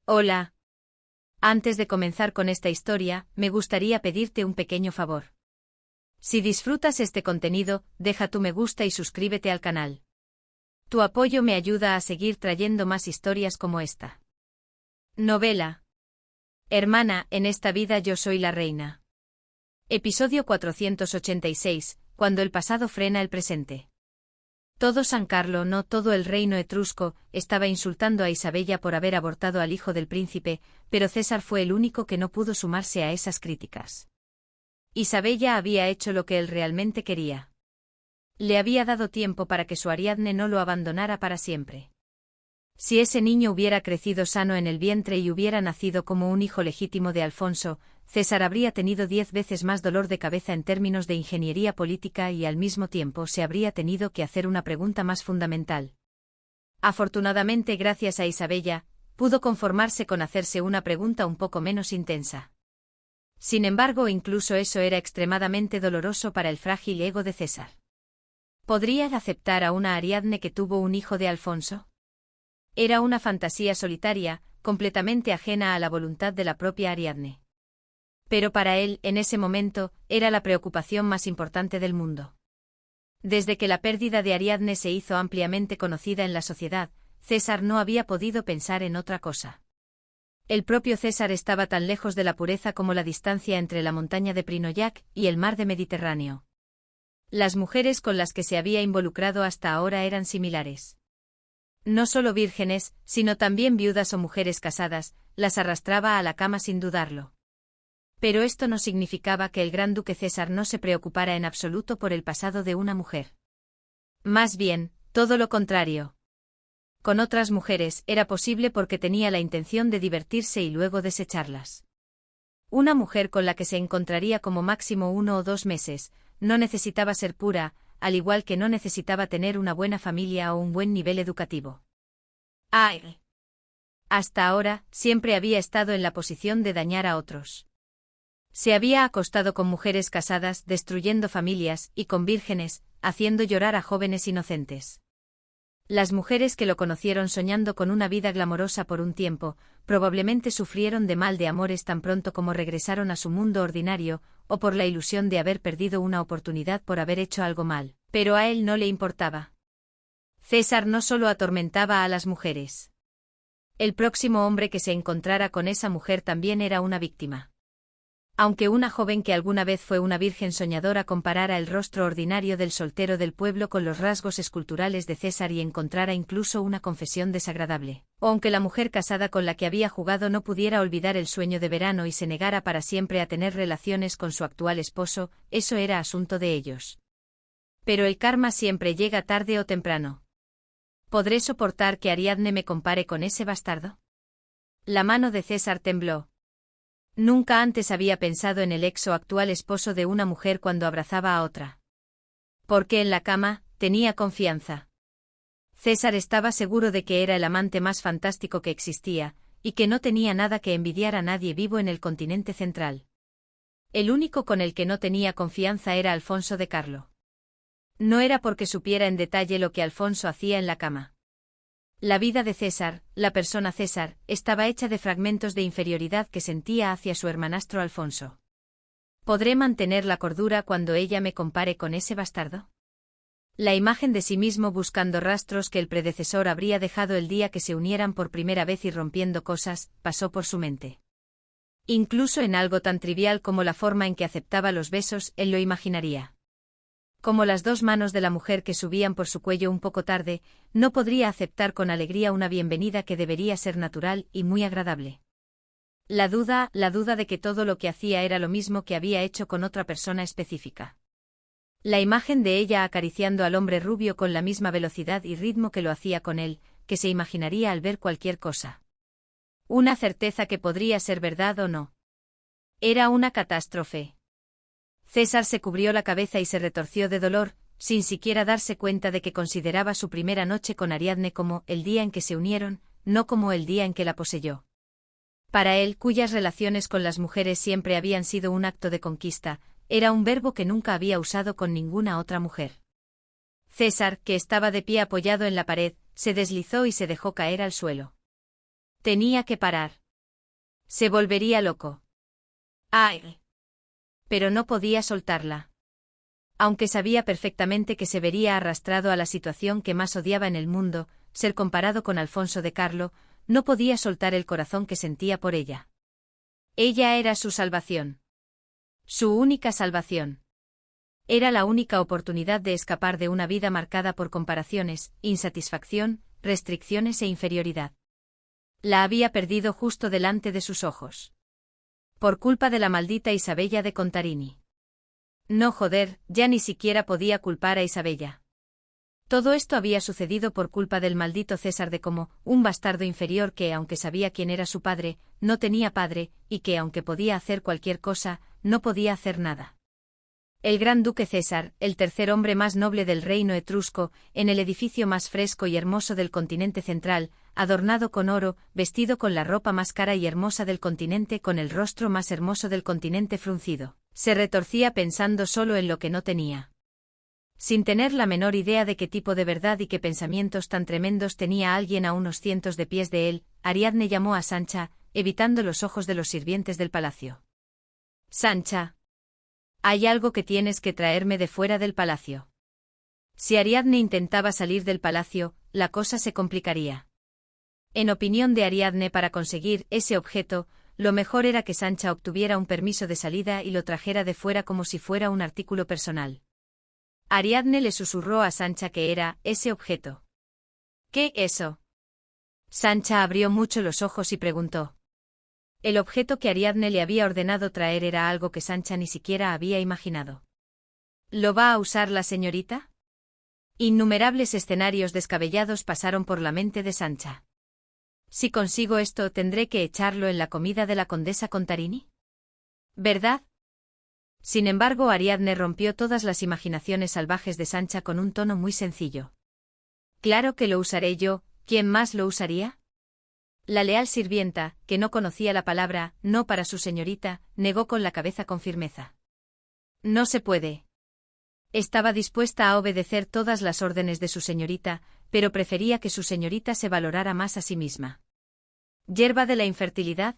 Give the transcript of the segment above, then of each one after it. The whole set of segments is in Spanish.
Hola. Antes de comenzar con esta historia, me gustaría pedirte un pequeño favor. Si disfrutas este contenido, deja tu me gusta y suscríbete al canal. Tu apoyo me ayuda a seguir trayendo más historias como esta. Novela. Hermana, en esta vida yo soy la reina. Episodio 486, cuando el pasado frena el presente. Todo San Carlo, no todo el reino etrusco, estaba insultando a Isabella por haber abortado al hijo del príncipe, pero César fue el único que no pudo sumarse a esas críticas. Isabella había hecho lo que él realmente quería. Le había dado tiempo para que su Ariadne no lo abandonara para siempre. Si ese niño hubiera crecido sano en el vientre y hubiera nacido como un hijo legítimo de Alfonso, César habría tenido 10 veces más dolor de cabeza en términos de ingeniería política y al mismo tiempo se habría tenido que hacer una pregunta más fundamental. Afortunadamente, gracias a Isabella, pudo conformarse con hacerse una pregunta un poco menos intensa. Sin embargo, incluso eso era extremadamente doloroso para el frágil ego de César. ¿Podría él aceptar a una Ariadne que tuvo un hijo de Alfonso? Era una fantasía solitaria, completamente ajena a la voluntad de la propia Ariadne. Pero para él, en ese momento, era la preocupación más importante del mundo. Desde que la pérdida de Ariadne se hizo ampliamente conocida en la sociedad, César no había podido pensar en otra cosa. El propio César estaba tan lejos de la pureza como la distancia entre la montaña de Prinoyac y el mar de Mediterráneo. Las mujeres con las que se había involucrado hasta ahora eran similares. No solo vírgenes, sino también viudas o mujeres casadas, las arrastraba a la cama sin dudarlo. Pero esto no significaba que el gran duque César no se preocupara en absoluto por el pasado de una mujer. Más bien, todo lo contrario. Con otras mujeres era posible porque tenía la intención de divertirse y luego desecharlas. Una mujer con la que se encontraría como máximo 1 o 2 meses, no necesitaba ser pura, al igual que no necesitaba tener una buena familia o un buen nivel educativo. ¡Ay! Hasta ahora, siempre había estado en la posición de dañar a otros. Se había acostado con mujeres casadas, destruyendo familias, y con vírgenes, haciendo llorar a jóvenes inocentes. Las mujeres que lo conocieron soñando con una vida glamorosa por un tiempo, probablemente sufrieron de mal de amores tan pronto como regresaron a su mundo ordinario, o por la ilusión de haber perdido una oportunidad por haber hecho algo mal, pero a él no le importaba. César no solo atormentaba a las mujeres. El próximo hombre que se encontrara con esa mujer también era una víctima. Aunque una joven que alguna vez fue una virgen soñadora comparara el rostro ordinario del soltero del pueblo con los rasgos esculturales de César y encontrara incluso una confesión desagradable, o aunque la mujer casada con la que había jugado no pudiera olvidar el sueño de verano y se negara para siempre a tener relaciones con su actual esposo, eso era asunto de ellos. Pero el karma siempre llega tarde o temprano. ¿Podré soportar que Ariadne me compare con ese bastardo? La mano de César tembló. Nunca antes había pensado en el ex o actual esposo de una mujer cuando abrazaba a otra. Porque en la cama, tenía confianza. César estaba seguro de que era el amante más fantástico que existía, y que no tenía nada que envidiar a nadie vivo en el continente central. El único con el que no tenía confianza era Alfonso de Carlo. No era porque supiera en detalle lo que Alfonso hacía en la cama. La vida de César, la persona César, estaba hecha de fragmentos de inferioridad que sentía hacia su hermanastro Alfonso. ¿Podré mantener la cordura cuando ella me compare con ese bastardo? La imagen de sí mismo buscando rastros que el predecesor habría dejado el día que se unieran por primera vez y rompiendo cosas, pasó por su mente. Incluso en algo tan trivial como la forma en que aceptaba los besos, él lo imaginaría. Como las 2 manos de la mujer que subían por su cuello un poco tarde, no podría aceptar con alegría una bienvenida que debería ser natural y muy agradable. La duda de que todo lo que hacía era lo mismo que había hecho con otra persona específica. La imagen de ella acariciando al hombre rubio con la misma velocidad y ritmo que lo hacía con él, que se imaginaría al ver cualquier cosa. Una certeza que podría ser verdad o no. Era una catástrofe. César se cubrió la cabeza y se retorció de dolor, sin siquiera darse cuenta de que consideraba su primera noche con Ariadne como el día en que se unieron, no como el día en que la poseyó. Para él, cuyas relaciones con las mujeres siempre habían sido un acto de conquista, era un verbo que nunca había usado con ninguna otra mujer. César, que estaba de pie apoyado en la pared, se deslizó y se dejó caer al suelo. Tenía que parar. Se volvería loco. ¡Ay! Pero no podía soltarla. Aunque sabía perfectamente que se vería arrastrado a la situación que más odiaba en el mundo, ser comparado con Alfonso de Carlo, no podía soltar el corazón que sentía por ella. Ella era su salvación. Su única salvación. Era la única oportunidad de escapar de una vida marcada por comparaciones, insatisfacción, restricciones e inferioridad. La había perdido justo delante de sus ojos. Por culpa de la maldita Isabella de Contarini. No joder, ya ni siquiera podía culpar a Isabella. Todo esto había sucedido por culpa del maldito César de Como, un bastardo inferior que, aunque sabía quién era su padre, no tenía padre, y que, aunque podía hacer cualquier cosa, no podía hacer nada. El gran duque César, el tercer hombre más noble del reino etrusco, en el edificio más fresco y hermoso del continente central, adornado con oro, vestido con la ropa más cara y hermosa del continente, con el rostro más hermoso del continente fruncido, se retorcía pensando solo en lo que no tenía. Sin tener la menor idea de qué tipo de verdad y qué pensamientos tan tremendos tenía alguien a unos cientos de pies de él, Ariadne llamó a Sancha, evitando los ojos de los sirvientes del palacio. Sancha. Hay algo que tienes que traerme de fuera del palacio. Si Ariadne intentaba salir del palacio, la cosa se complicaría. En opinión de Ariadne, para conseguir ese objeto, lo mejor era que Sancha obtuviera un permiso de salida y lo trajera de fuera como si fuera un artículo personal. Ariadne le susurró a Sancha que era ese objeto. ¿Qué eso? Sancha abrió mucho los ojos y preguntó. El objeto que Ariadne le había ordenado traer era algo que Sancha ni siquiera había imaginado. ¿Lo va a usar la señorita? Innumerables escenarios descabellados pasaron por la mente de Sancha. Si consigo esto, ¿tendré que echarlo en la comida de la condesa Contarini? ¿Verdad? Sin embargo, Ariadne rompió todas las imaginaciones salvajes de Sancha con un tono muy sencillo. Claro que lo usaré yo, ¿quién más lo usaría? La leal sirvienta, que no conocía la palabra no para su señorita, negó con la cabeza con firmeza. No se puede. Estaba dispuesta a obedecer todas las órdenes de su señorita, pero prefería que su señorita se valorara más a sí misma. ¿Hierba de la infertilidad?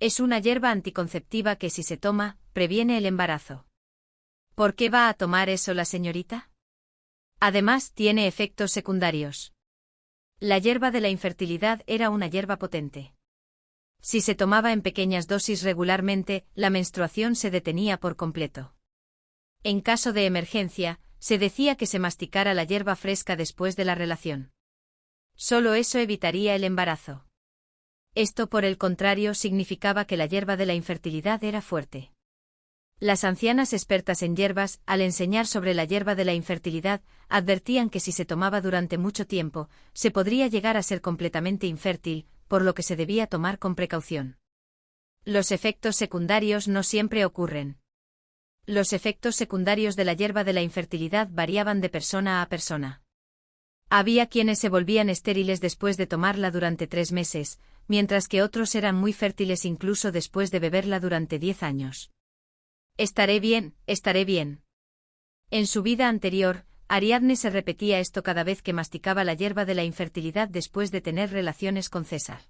Es una hierba anticonceptiva que, si se toma, previene el embarazo. ¿Por qué va a tomar eso la señorita? Además, tiene efectos secundarios. La hierba de la infertilidad era una hierba potente. Si se tomaba en pequeñas dosis regularmente, la menstruación se detenía por completo. En caso de emergencia, se decía que se masticara la hierba fresca después de la relación. Solo eso evitaría el embarazo. Esto, por el contrario, significaba que la hierba de la infertilidad era fuerte. Las ancianas expertas en hierbas, al enseñar sobre la hierba de la infertilidad, advertían que si se tomaba durante mucho tiempo, se podría llegar a ser completamente infértil, por lo que se debía tomar con precaución. Los efectos secundarios no siempre ocurren. Los efectos secundarios de la hierba de la infertilidad variaban de persona a persona. Había quienes se volvían estériles después de tomarla durante 3 meses, mientras que otros eran muy fértiles incluso después de beberla durante 10 años. Estaré bien, estaré bien. En su vida anterior, Ariadne se repetía esto cada vez que masticaba la hierba de la infertilidad después de tener relaciones con César.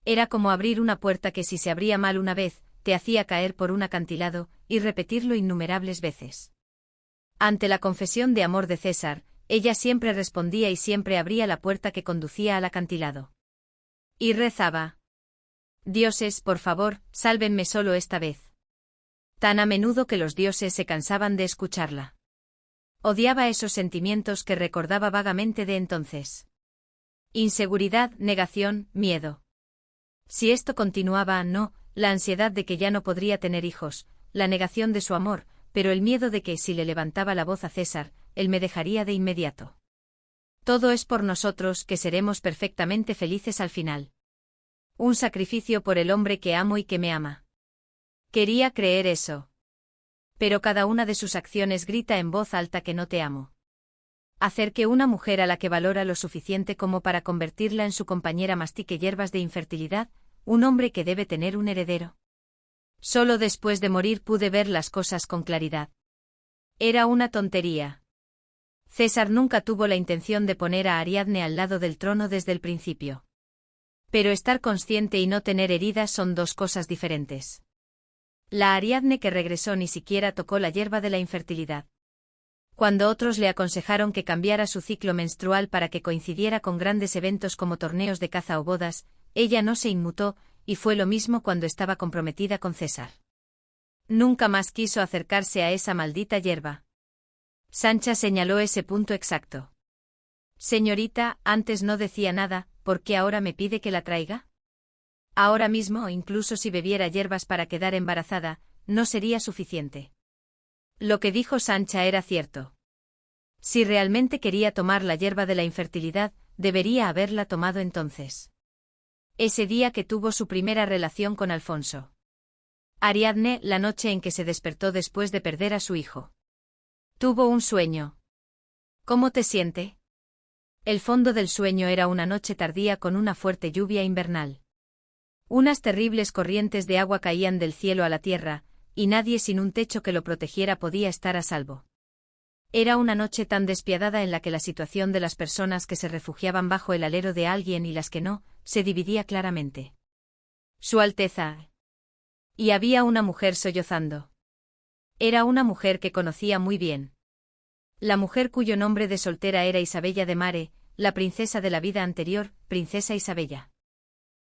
Era como abrir una puerta que, si se abría mal una vez, te hacía caer por un acantilado, y repetirlo innumerables veces. Ante la confesión de amor de César, ella siempre respondía y siempre abría la puerta que conducía al acantilado. Y rezaba. Dioses, por favor, sálvenme solo esta vez. Tan a menudo que los dioses se cansaban de escucharla. Odiaba esos sentimientos que recordaba vagamente de entonces. Inseguridad, negación, miedo. Si esto continuaba, no, la ansiedad de que ya no podría tener hijos, la negación de su amor, pero el miedo de que, si le levantaba la voz a César, él me dejaría de inmediato. Todo es por nosotros, que seremos perfectamente felices al final. Un sacrificio por el hombre que amo y que me ama. Quería creer eso. Pero cada una de sus acciones grita en voz alta que no te amo. Hacer que una mujer a la que valora lo suficiente como para convertirla en su compañera mastique hierbas de infertilidad, un hombre que debe tener un heredero. Solo después de morir pude ver las cosas con claridad. Era una tontería. César nunca tuvo la intención de poner a Ariadne al lado del trono desde el principio. Pero estar consciente y no tener heridas son dos cosas diferentes. La Ariadne que regresó ni siquiera tocó la hierba de la infertilidad. Cuando otros le aconsejaron que cambiara su ciclo menstrual para que coincidiera con grandes eventos como torneos de caza o bodas, ella no se inmutó, y fue lo mismo cuando estaba comprometida con César. Nunca más quiso acercarse a esa maldita hierba. Sancha señaló ese punto exacto. Señorita, antes no decía nada, ¿por qué ahora me pide que la traiga? Ahora mismo, incluso si bebiera hierbas para quedar embarazada, no sería suficiente. Lo que dijo Sancha era cierto. Si realmente quería tomar la hierba de la infertilidad, debería haberla tomado entonces. Ese día que tuvo su primera relación con Alfonso. Ariadne, la noche en que se despertó después de perder a su hijo. Tuvo un sueño. ¿Cómo te siente? El fondo del sueño era una noche tardía con una fuerte lluvia invernal. Unas terribles corrientes de agua caían del cielo a la tierra, y nadie sin un techo que lo protegiera podía estar a salvo. Era una noche tan despiadada en la que la situación de las personas que se refugiaban bajo el alero de alguien y las que no, se dividía claramente. Su Alteza. Y había una mujer sollozando. Era una mujer que conocía muy bien. La mujer cuyo nombre de soltera era Isabella de Mare, la princesa de la vida anterior, princesa Isabella.